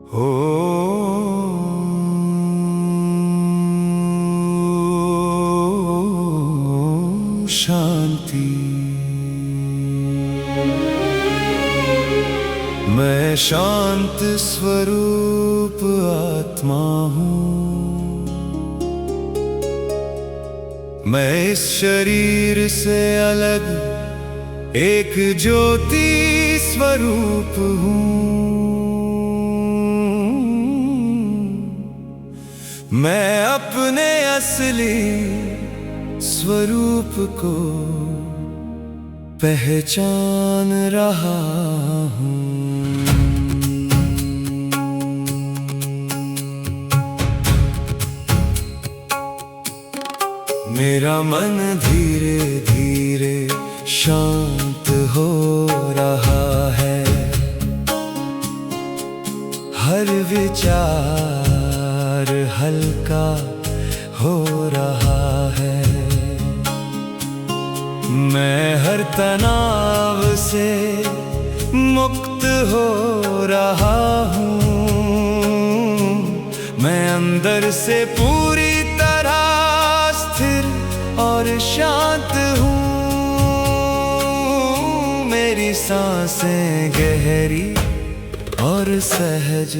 ओ शांति। मैं शांत स्वरूप आत्मा हूँ। मैं इस शरीर से अलग एक ज्योति स्वरूप हूँ। मैं अपने असली स्वरूप को पहचान रहा हूँ। मेरा मन धीरे धीरे शांत हो रहा है। हर विचार हल्का हो रहा है। मैं हर तनाव से मुक्त हो रहा हूँ। मैं अंदर से पूरी तरह स्थिर और शांत हूँ। मेरी सांसें गहरी और सहज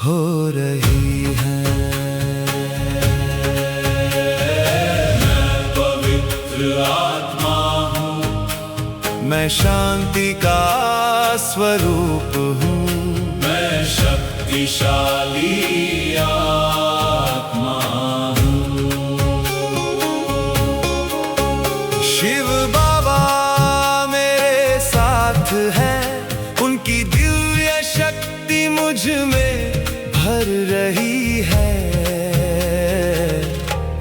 हो रही हैं। मैं पवित्र आत्मा हूँ। मैं शांति का स्वरूप हूँ। मैं शक्तिशाली आत्मा हूँ। शिव बाबा मेरे साथ हैं। उनकी दिव्य शक्ति मुझ में भर रही है।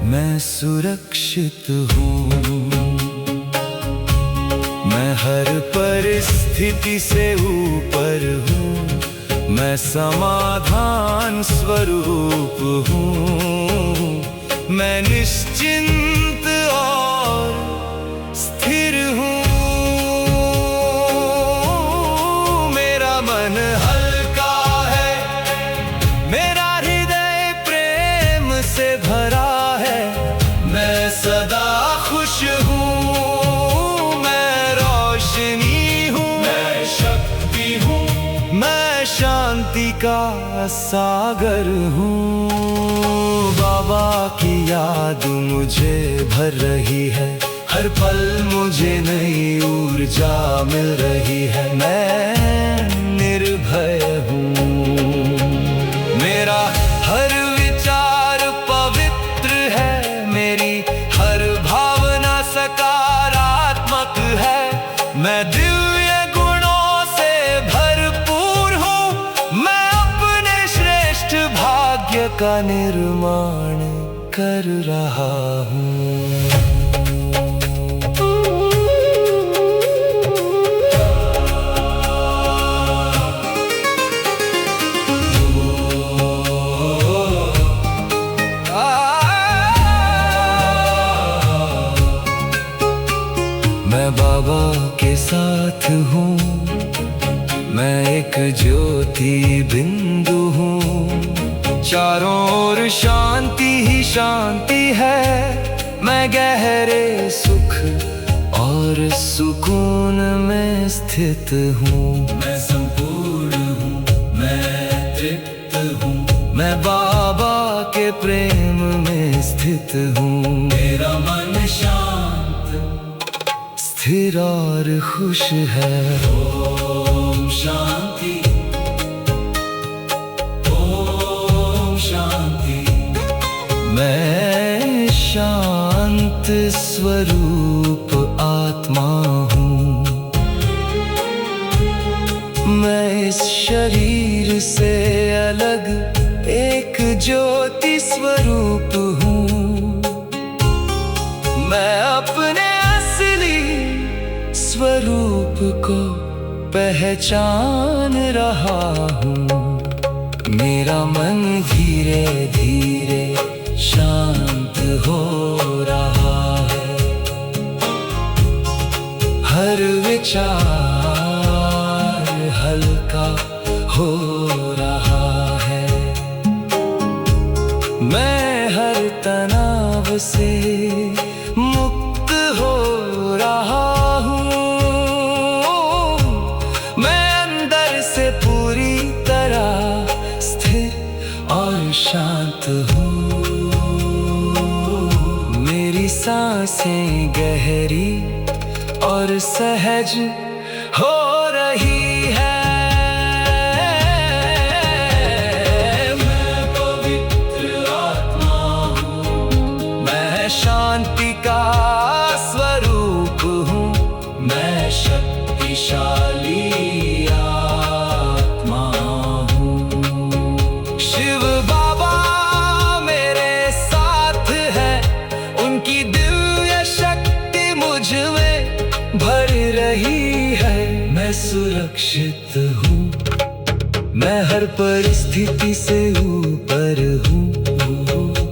मैं सुरक्षित हूँ। मैं हर परिस्थिति से ऊपर हूँ। मैं समाधान स्वरूप हूँ। मैं निश्चिंत और स्थिर हूँ। मेरा मन हल्का है। मेरा हृदय प्रेम से भरा है। मैं सदा खुश हूँ। मैं रोशनी हूँ। मैं शक्ति हूँ। मैं शांति का सागर हूँ। बाबा की याद मुझे भर रही है। हर पल मुझे नई ऊर्जा मिल रही है। मैं निर्भय हूँ। मेरा हर विचार पवित्र है। मेरी हर भावना सकारात्मक है। मैं दिव्य गुणों से भरपूर हूँ। मैं अपने श्रेष्ठ भाग्य का निर्माण कर रहा हूँ। मैं बाबा के साथ हूँ। मैं एक ज्योति बिंदु हूँ। चारों ओर शांति ही शांति है। मैं गहरे सुख और सुकून में स्थित हूँ। मैं संपूर्ण हूँ। मैं तृप्त हूँ। मैं बाबा के प्रेम में स्थित हूँ। मेरा मन शांत स्थिर और खुश है। ओम शांति। ओम शांति। मैं शांत स्वरूप आत्मा हूँ। मैं इस शरीर से अलग एक ज्योति स्वरूप हूँ। मैं अपने स्वरूप को पहचान रहा हूँ। मेरा मन धीरे धीरे शांत हो रहा है। हर विचार हल्का हो रहा से मुक्त हो रहा हूँ। मैं अंदर से पूरी तरह स्थिर और शांत हूँ। मेरी सांसें गहरी और सहज हो रही है। मैं पवित्र आत्मा हूँ, मैं शांति का स्वरूप हूँ, मैं शक्तिशाली आत्मा हूँ। शिव बाबा मेरे साथ है, उनकी दिव्य शक्ति मुझ में भर रही है। मैं सुरक्षित हूँ, मैं हर परिस्थिति से ऊपर हूँ,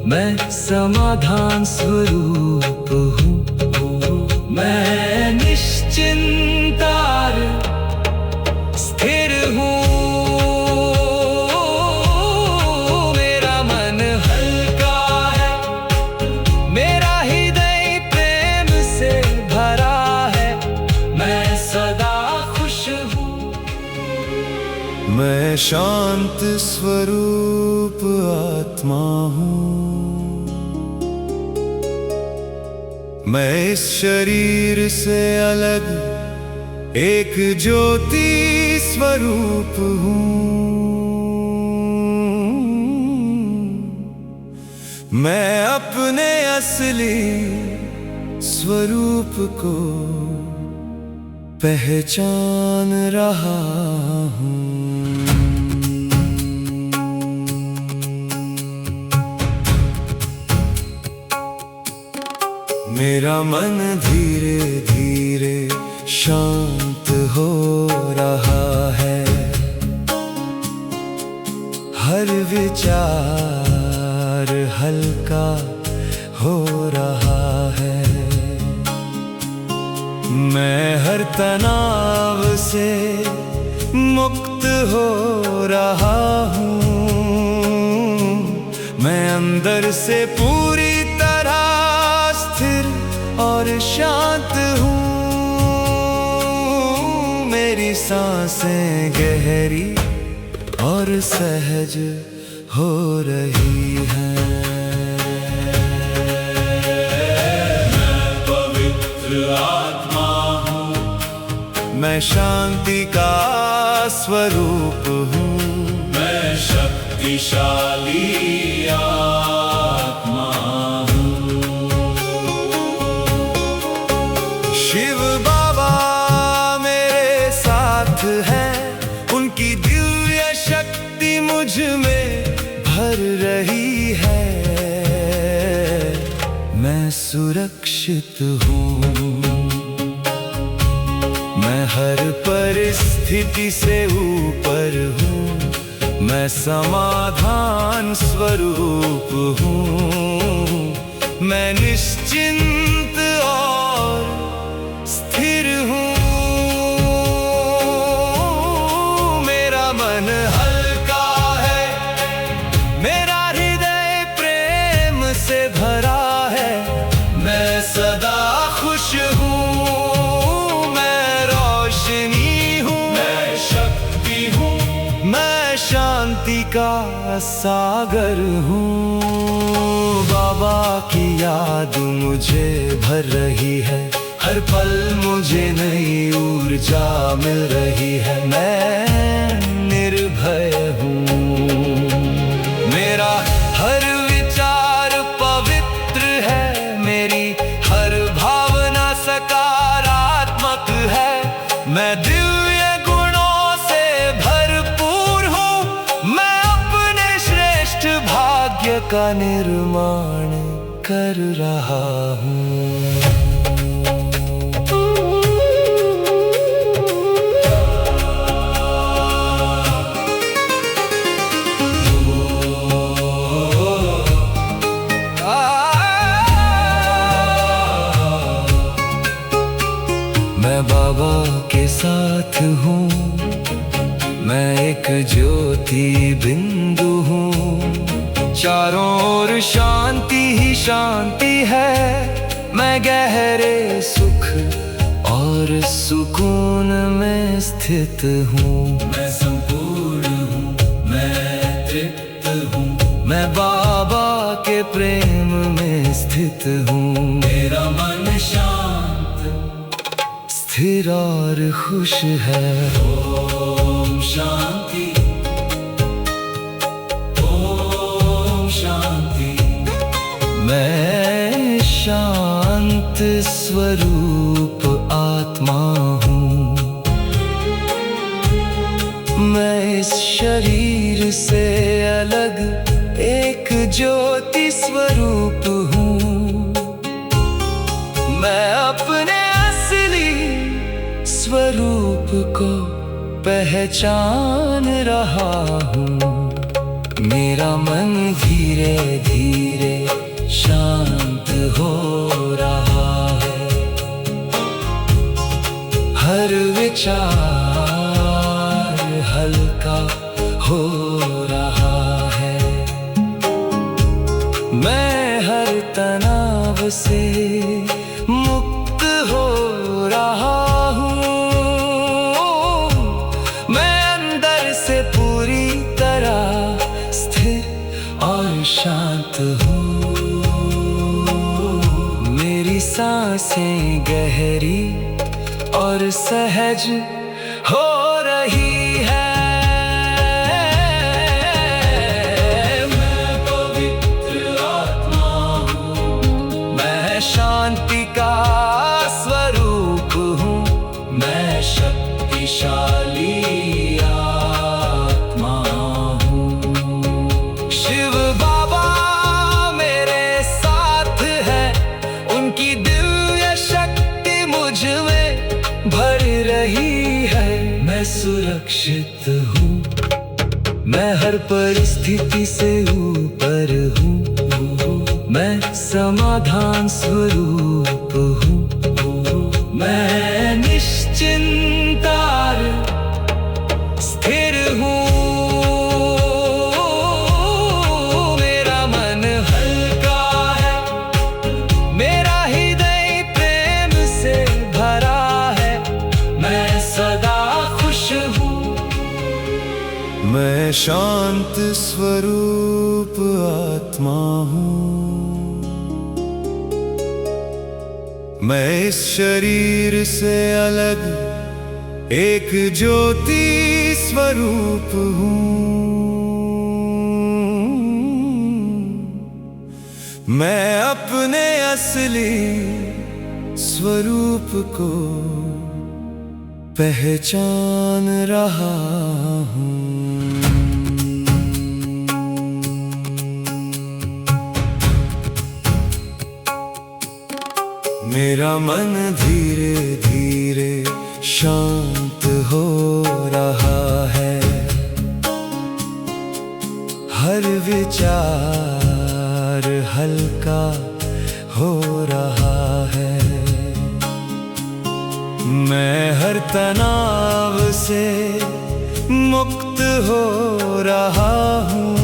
मैं समाधान स्वरूप हूँ। मैं निश्चिंत और स्थिर हूँ। मेरा मन हल्का है, मेरा हृदय प्रेम से भरा है, मैं सदा खुश हूँ। मैं शांत स्वरूप आत्मा हूँ। मैं इस शरीर से अलग एक ज्योति स्वरूप हूँ। मैं अपने असली स्वरूप को पहचान रहा हूँ। मेरा मन धीरे धीरे शांत हो रहा है। हर विचार हल्का हो रहा है। मैं हर तनाव से मुक्त हो रहा हूँ। मैं अंदर से पूरी तरह स्थिर और शांत हूँ। मेरी सांसें गहरी और सहज हो रही हैं। मैं पवित्र आत्मा हूँ, मैं शांति का स्वरूप हूँ, मैं शक्तिशाली आत्मा हूँ। शिव बाबा मेरे साथ हैं, उनकी दिव्य शक्ति मुझ में भर रही है। मैं सुरक्षित हूँ, मैं हर परिस्थिति से ऊपर हूँ, मैं समाधान स्वरूप हूँ। मैं निश्चिंत और स्थिर हूँ। मेरा मन हल्का है, मेरा हृदय प्रेम से भरा है, मैं सदा खुश हूँ। मैं रोशनी हूँ, मैं शक्ति हूँ, मैं शांति का सागर हूँ। बाबा की याद मुझे भर रही है, हर पल मुझे नई ऊर्जा मिल रही है। मैं निर्भय हूँ, मेरा हर विचार पवित्र है, मेरी हर भावना सकारात्मक है। मैं दिव्य गुणों से भरपूर हूँ, मैं अपने श्रेष्ठ भाग्य का निर्माण कर रहा हूँ। मैं बाबा के साथ हूँ, मैं एक ज्योति बिंदु हूँ। चारों ओर शांति ही शांति है। मैं गहरे सुख और सुकून में स्थित हूँ। मैं संपूर्ण हूँ, मैं तृप्त हूँ। मैं बाबा के प्रेम में स्थित हूँ। मेरा मन शांत, स्थिर और खुश है। ओम शांति, ओम शांति। मैं शांत स्वरूप आत्मा हूँ। मैं इस शरीर से अलग एक ज्योति स्वरूप हूँ। मैं अपने असली स्वरूप को पहचान रहा हूँ। मेरा मन धीरे धीरे शांत हो रहा है। हर विचार हल्का हो रहा है। मैं हर तनाव से मुक्त हो रहा हूँ। मैं अंदर से पूरी तरह स्थिर और शांत हूँ। मेरी सांसें गहरी और सहज हो रही है। मैं पवित्र आत्मा हूँ। मैं शांति का स्वरूप हूँ। मैं शक्तिशाली आत्मा हूँ। शिव बाबा मेरे साथ है। उनकी दिव्य शक्ति मुझ में भर रही है। मैं सुरक्षित हूँ। मैं हर परिस्थिति से ऊपर हूँ। मैं समाधान स्वरूप हूँ। मैं निश्चिंत और स्थिर हूँ। मेरा मन हल्का है। मेरा हृदय प्रेम से भरा है। मैं सदा खुश हूँ। मैं शांत स्वरूप आत्मा हूँ। मैं इस शरीर से अलग एक ज्योति स्वरूप हूँ। मैं अपने असली स्वरूप को पहचान रहा हूँ। मेरा मन धीरे धीरे शांत हो रहा है। हर विचार हल्का हो रहा है। मैं हर तनाव से मुक्त हो रहा हूँ।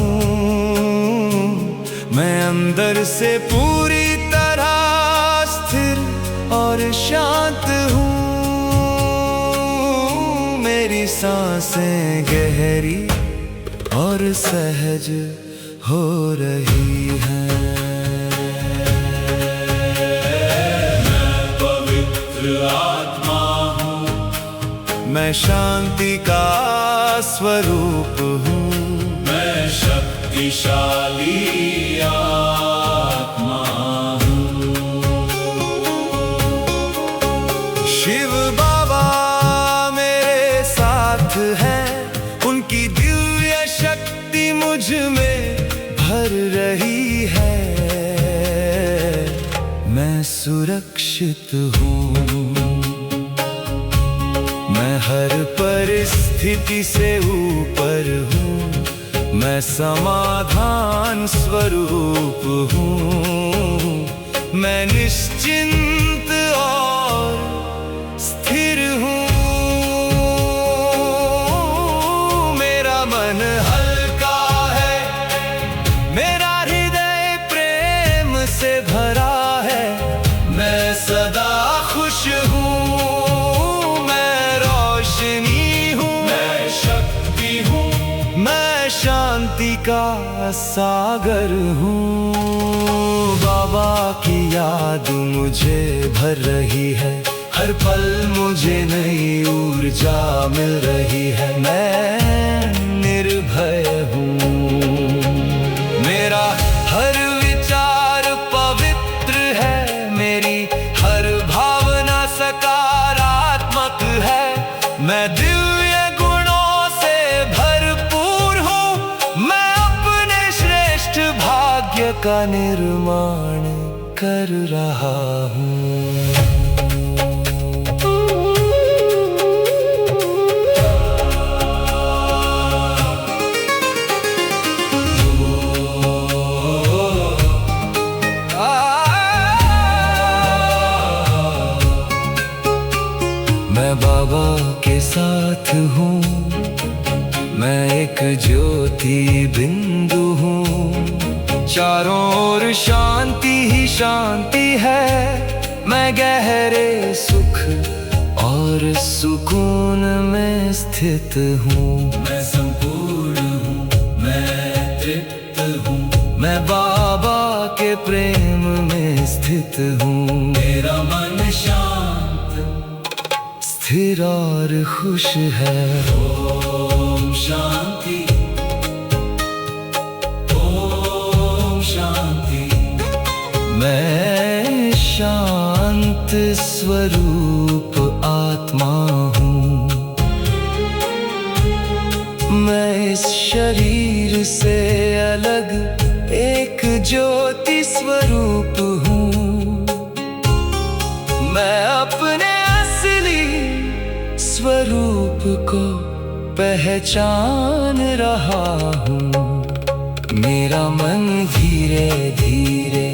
मैं अंदर से पूरी तरह स्थिर और शांत हूँ। मेरी सांसें गहरी और सहज हो रही हैं। मैं पवित्र आत्मा हूँ। मैं शांति का स्वरूप हूँ। मैं शक्तिशाली आत्मा हूँ। शिव बाबा मेरे साथ हैं। उनकी दिव्य शक्ति मुझ में भर रही है। मैं सुरक्षित हूँ। मैं हर परिस्थिति से ऊपर हूँ। मैं समाधान स्वरूप हूँ। मैं निश्चिंत और स्थिर हूँ। मेरा मन हल्का है। मेरा हृदय प्रेम से शांति का सागर हूँ। बाबा की याद मुझे भर रही है, हर पल मुझे नई ऊर्जा मिल रही है। मैं निर्भय हूँ, मेरा हर विचार पवित्र है, मेरी हर भावना सकारात्मक है। मैं दिव्य गुणों से भरपूर हूँ, मैं अपने श्रेष्ठ भाग्य का निर्माण कर रहा हूँ। मैं बाबा के साथ हूँ, मैं एक ज्योति बिंदु हूँ। चारों ओर शांति ही शांति है, मैं गहरे सुख और सुकून में स्थित हूँ। मैं संपूर्ण हूँ, मैं तृप्त हूँ, मैं बाबा के प्रेम में स्थित हूँ। मेरा मन शांत स्थिर और खुश है। ओम शांति, ओम शांति। मैं शांत स्वरूप आत्मा हूँ, मैं इस शरीर से अलग एक ज्योति स्वरूप हूँ। मैं अपने असली स्वरूप को पहचान रहा हूँ। मेरा मन धीरे धीरे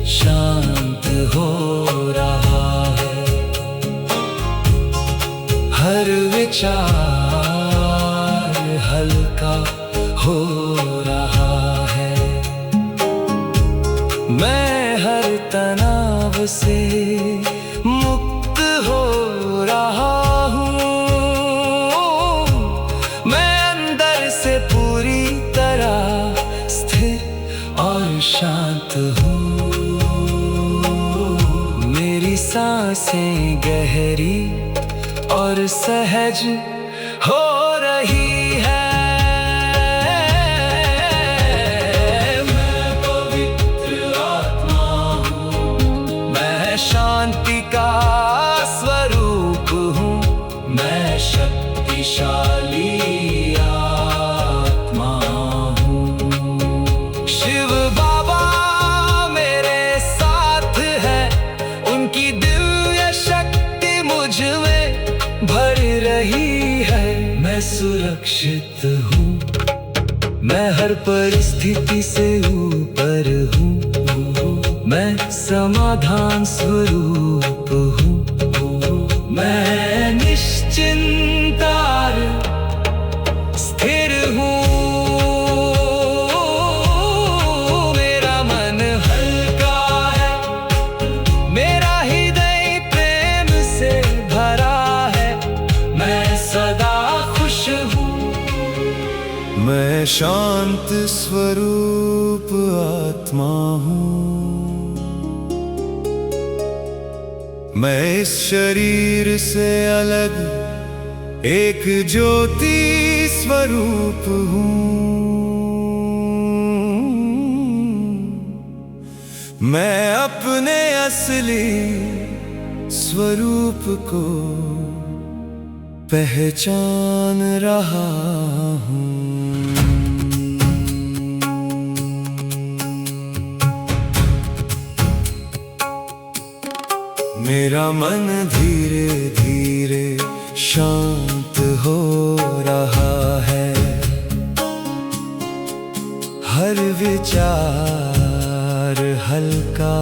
शांत हो रहा है, हर विचार हल्का हो रहा है। मैं हर तनाव से मुक्त हो रहा हूँ, मैं अंदर से पूरी तरह स्थिर और शांत हूँ। मेरी सांसें गहरी और सहज हो रही है। मैं पवित्र आत्मा हूँ, मैं शांति का स्वरूप हूँ, मैं शक्तिशाली आत्मा हूँ। शिव बाबा मेरे साथ है, उनकी दिव्य शक्ति मुझ में भर रही है। मैं सुरक्षित हूँ, मैं हर परिस्थिति से ऊपर हूँ, मैं समाधान स्वरूप हूँ। मैं निश्चिंतार स्थिर हूँ, मेरा मन हल्का है, मेरा हृदय प्रेम से भरा है। मैं सदा खुश हूँ, मैं शांत स्वरूप आत्मा हूँ। मैं इस शरीर से अलग एक ज्योति स्वरूप हूँ। मैं अपने असली स्वरूप को पहचान रहा हूँ। मेरा मन धीरे धीरे शांत हो रहा है, हर विचार हल्का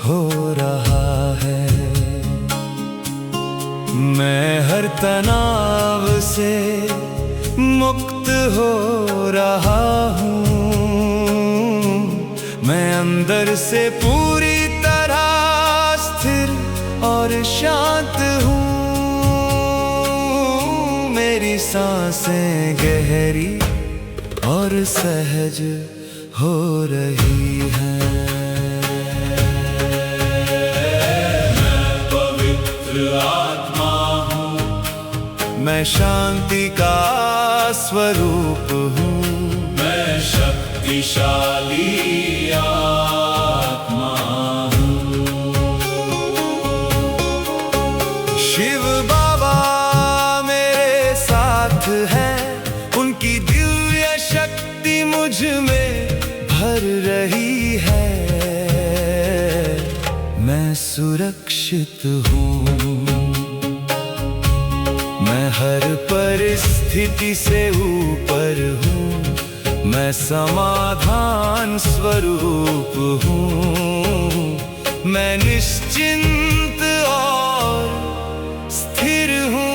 हो रहा है। मैं हर तनाव से मुक्त हो रहा हूँ, मैं अंदर से पूरी तरह स्थिर और शांत हूँ। मेरी सांसें गहरी और और सहज हो रही है। मैं पवित्र आत्मा हूँ, मैं शांति का स्वरूप हूँ। मैं शक्तिशाली आत्मा हूँ। शिव बाबा मेरे साथ हैं, उनकी दिव्य शक्ति मुझ में भर रही है। मैं सुरक्षित हूँ, मैं हर परिस्थिति से ऊपर हूँ। मैं समाधान स्वरूप हूँ। मैं निश्चिंत और स्थिर हूँ।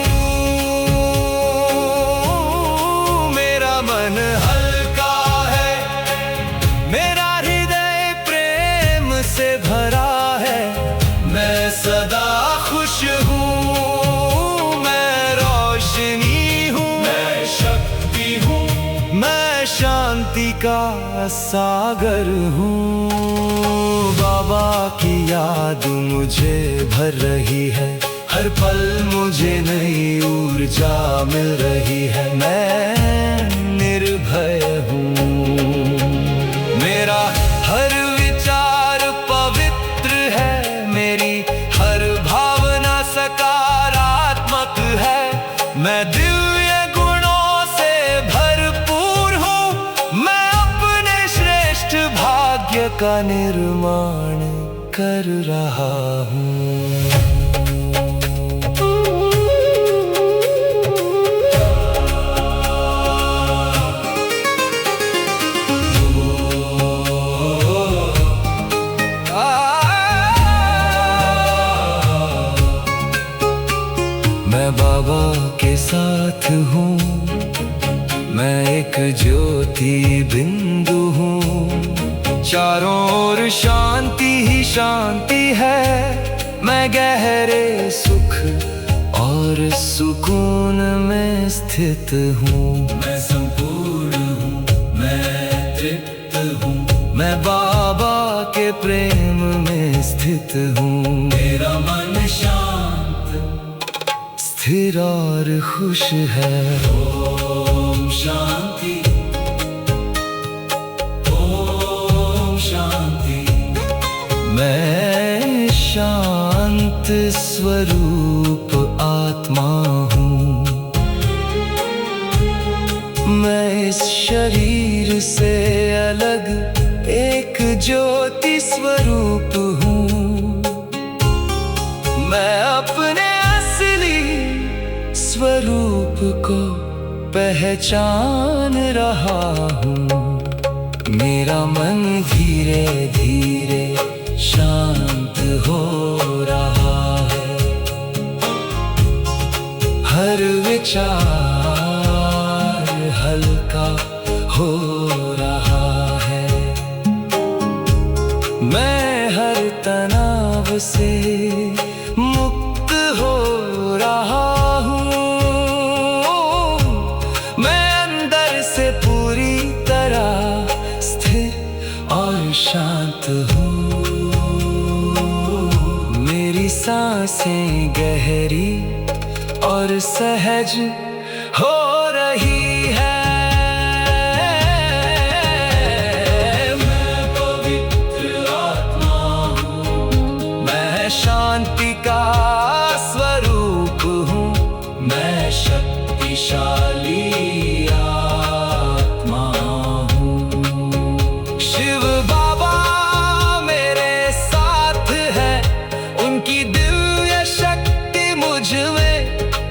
मेरा मन हल्का है, मेरा हृदय प्रेम से भरा है। मैं सदा खुश हूँ, मैं रोशनी हूँ, मैं शक्ति हूँ, मैं शांति का सागर हूँ। बाबा की याद मुझे भर रही है, हर पल मुझे नई ऊर्जा मिल रही है। मैं निर्भय हूँ, मेरा हर विचार पवित्र है। मेरी हर भावना सकारात्मक है। मैं दिव्य गुणों से भरपूर हूँ। मैं अपने श्रेष्ठ भाग्य का निर्माण कर रहा हूँ। मैं बाबा के साथ हूँ, मैं एक ज्योति बिंदु हूँ। चारों ओर शांति ही शांति है। मैं गहरे सुख और सुकून में स्थित हूँ। मैं संपूर्ण हूँ, मैं तृप्त हूँ। मैं बाबा के प्रेम में स्थित हूँ। मेरा मन शांत, स्थिर और खुश है। ओम शांति, ओम शांति। मैं शांत स्वरूप आत्मा हूँ। मैं इस शरीर से अलग एक ज्योति स्वरूप हूँ। मैं अपने असली स्वरूप को पहचान रहा हूँ। मेरा मन धीरे धीरे शांत हो रहा है। हर विचार हल्का हो रहा है। मैं हर तनाव से मुक्त हो रहा हूँ। मैं अंदर से पूरी तरह स्थिर और शांत हूँ। मेरी सांसें गहरी और सहज हो रही है। मैं पवित्र आत्मा हूँ, मैं शांति का स्वरूप हूँ। मैं शक्तिशाली आत्मा हूँ। शिव बाबा मेरे साथ है, उनकी दिव्य शक्ति मुझ में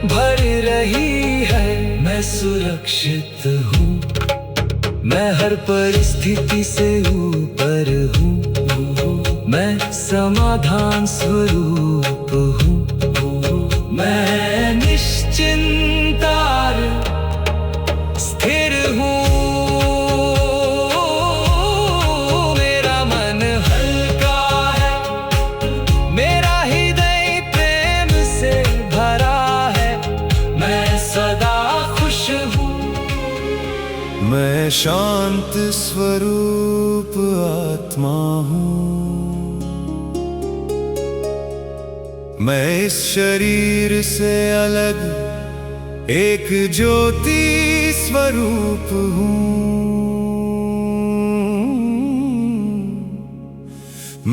भर रही है। मैं सुरक्षित हूँ, मैं हर परिस्थिति से ऊपर हूँ। मैं समाधान स्वरूप हूँ। मैं निश्चिंत और स्थिर हूँ। मेरा मन हल्का है, मेरा हृदय प्रेम से भरा है। मैं सदा खुश हूँ। मैं शांत स्वरूप आत्मा हूँ। मैं इस शरीर से अलग एक ज्योति स्वरूप हूँ।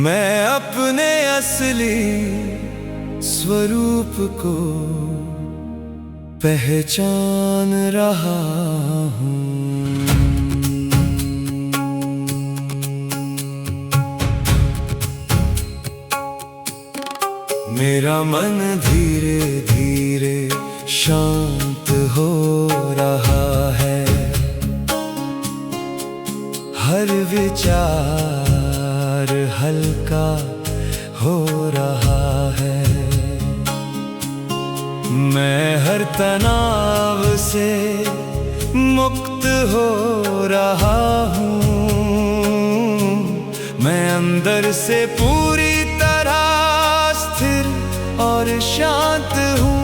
मैं अपने असली स्वरूप को पहचान रहा हूँ। मेरा मन धीरे धीरे शांत हो रहा है। हर विचार हल्का हो रहा है। मैं हर तनाव से मुक्त हो रहा हूँ। मैं अंदर से पूरी तरह स्थिर और शांत हूँ।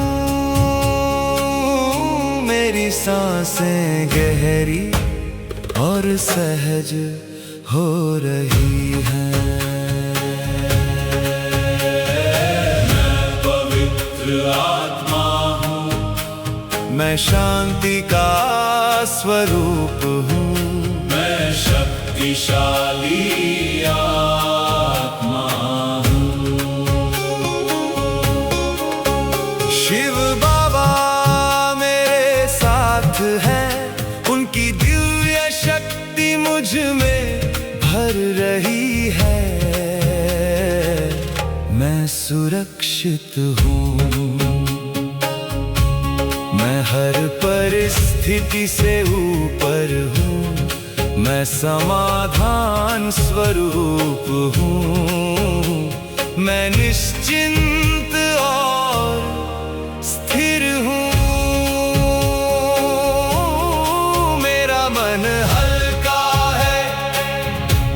मेरी सांसें गहरी और सहज हो रही हैं। मैं पवित्र आत्मा हूँ। मैं शांति का स्वरूप हूँ। मैं शक्तिशाली आत्मा हूँ। शिव बाबा मेरे साथ हैं। उनकी दिव्य शक्ति मुझ में भर रही है। मैं सुरक्षित हूँ। मैं हर परिस्थिति से ऊपर हूँ। मैं समाधान स्वरूप हूँ। मैं निश्चिंत और स्थिर हूँ। मेरा मन हल्का है।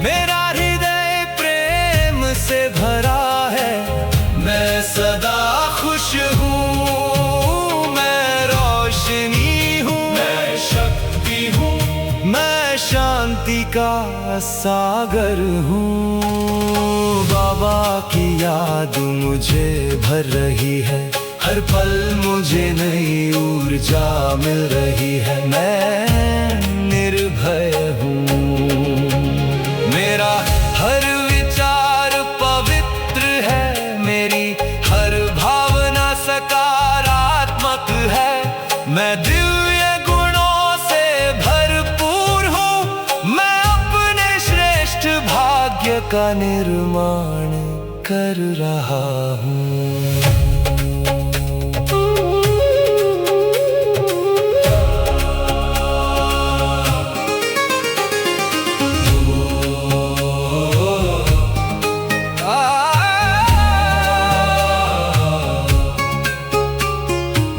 मेरा हृदय प्रेम से भरा है। मैं सदा खुश हूँ। मैं रोशनी हूँ। मैं शक्ति हूँ। मैं शांति का सागर हूँ। बाबा की याद मुझे भर रही है। हर पल मुझे नई ऊर्जा मिल रही है। मैं निर्भय हूँ। मेरा हर विचार पवित्र है। मेरी हर भावना सकारात्मक है। मैं दिव्य गुणों से भरपूर हूँ। मैं अपने श्रेष्ठ भाग्य का निर्माण कर रहा हूँ।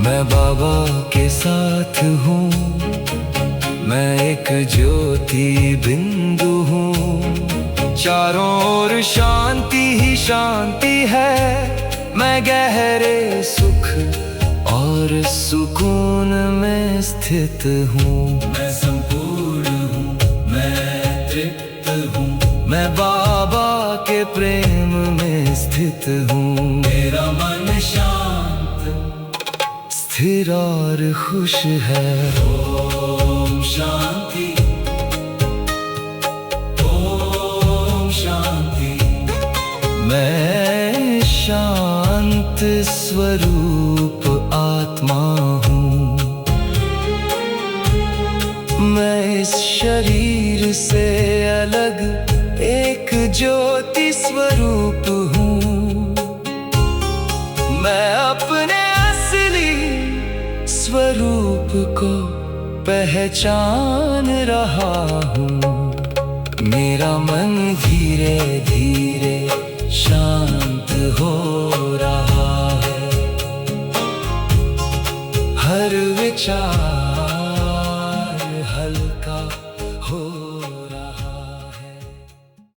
मैं बाबा के साथ हूँ। मैं एक ज्योति बिंदु हूँ। चारों ओर शांति ही शांति है। मैं गहरे सुख और सुकून में स्थित हूँ। मैं संपूर्ण हूँ। मैं तृप्त हूँ। मैं बाबा के प्रेम में स्थित हूँ। मेरा मन शांत स्थिर और खुश है। ओम शांति। ओम शांति। मैं शांत स्वरूप आत्मा हूँ। मैं इस शरीर से अलग एक ज्योति स्वरूप हूँ। मैं अपने असली स्वरूप को पहचान रहा हूँ। मेरा मन धीरे धीरे